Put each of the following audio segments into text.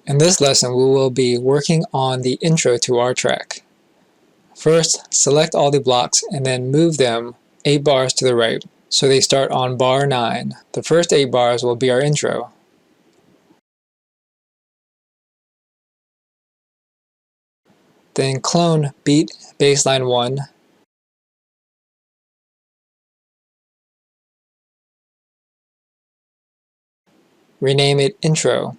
In this lesson, we will be working on the intro to our track. First, select all the blocks and then move them 8 bars to the right, so they start on bar 9. The first 8 bars will be our intro. Then clone beat bassline 1, rename it intro.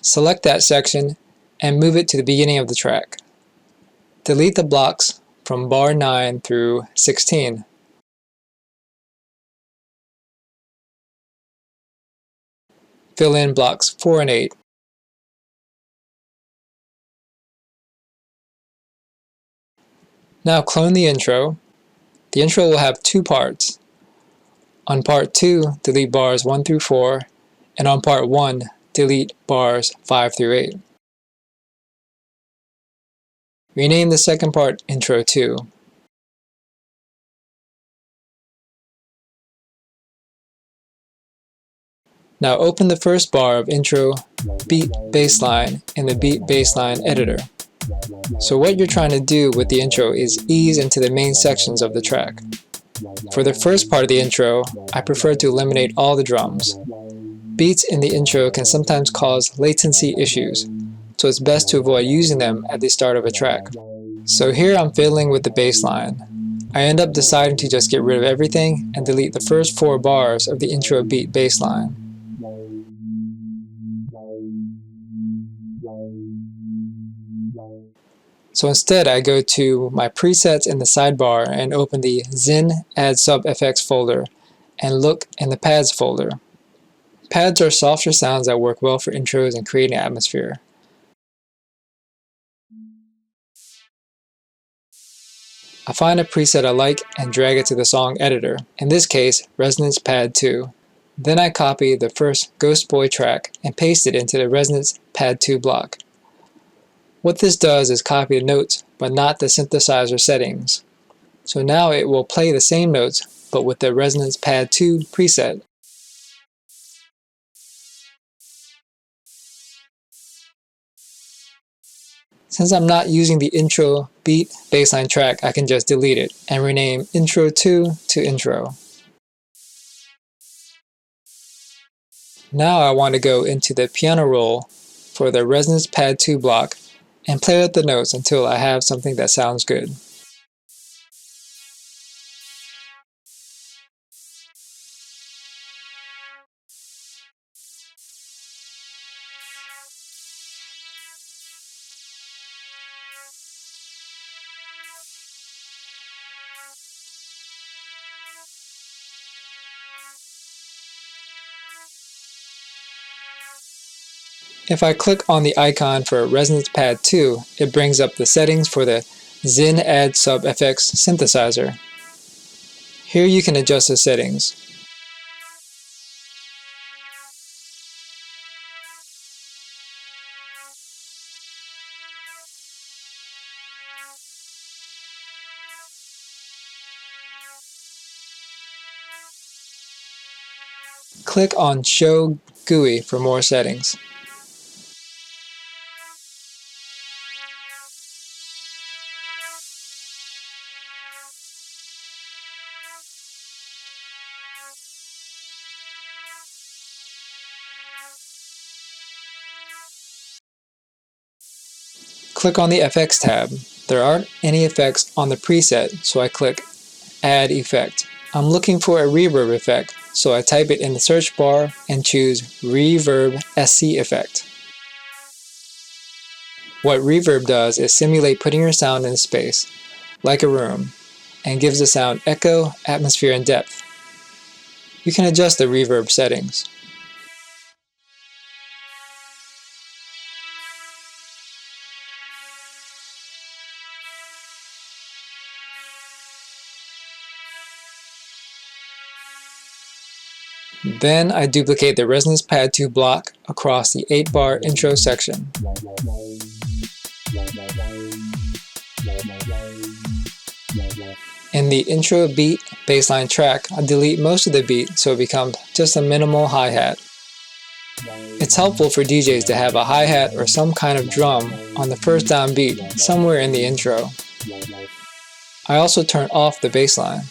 Select that section and move it to the beginning of the track. Delete the blocks from bar 9 through 16. Fill in blocks 4 and 8. Now clone the intro. The intro will have 2 parts. On part 2, delete bars 1 through 4, and on part 1, delete bars 5 through 8. Rename the second part intro 2. Now open the first bar of intro beat bassline in the beat bassline editor. So what you're trying to do with the intro is ease into the main sections of the track. For the first part of the intro, I prefer to eliminate all the drums. Beats in the intro can sometimes cause latency issues, so it's best to avoid using them at the start of a track. So here I'm fiddling with the bass line. I end up deciding to just get rid of everything and delete the first 4 bars of the intro beat bass line. So instead I go to my presets in the sidebar and open the Zin Add Sub FX folder and look in the pads folder. Pads are softer sounds that work well for intros and creating atmosphere. I find a preset I like and drag it to the song editor, in this case Resonance Pad 2. Then I copy the first Ghost Boy track and paste it into the Resonance Pad 2 block. What this does is copy the notes but not the synthesizer settings. So now it will play the same notes but with the Resonance Pad 2 preset. Since I'm not using the intro beat bassline track, I can just delete it and rename intro 2 to intro. Now I want to go into the piano roll for the Resonance Pad 2 block and play out the notes until I have something that sounds good. If I click on the icon for Resonance Pad 2, it brings up the settings for the Zin Add Sub FX synthesizer. Here you can adjust the settings. Click on Show GUI for more settings. Click on the FX tab. There aren't any effects on the preset, so I click Add Effect. I'm looking for a reverb effect, so I type it in the search bar and choose Reverb SC Effect. What reverb does is simulate putting your sound in space, like a room, and gives the sound echo, atmosphere, and depth. You can adjust the reverb settings. Then I duplicate the Resonance Pad 2 block across the 8-bar intro section. In the intro beat bassline track, I delete most of the beat so it becomes just a minimal hi-hat. It's helpful for DJs to have a hi-hat or some kind of drum on the first downbeat somewhere in the intro. I also turn off the bassline.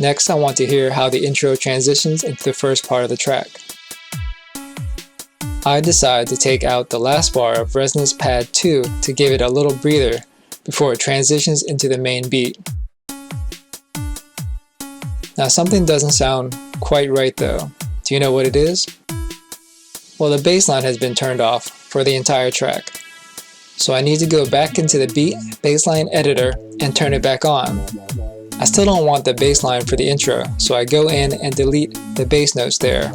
Next, I want to hear how the intro transitions into the first part of the track. I decide to take out the last bar of resonance pad 2 to give it a little breather before it transitions into the main beat. Now something doesn't sound quite right though. Do you know what it is? Well, the bass line has been turned off for the entire track. So I need to go back into the beat bassline editor and turn it back on. I still don't want the bass line for the intro, so I go in and delete the bass notes there.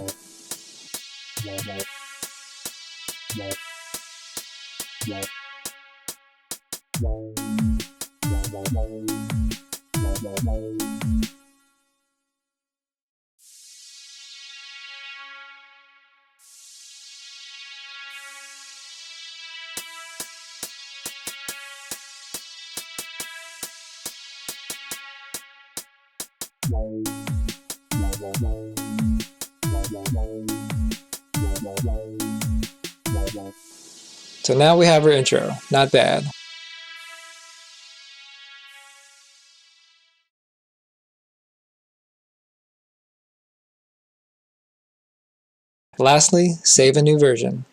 So now we have our intro, not bad. Lastly, save a new version.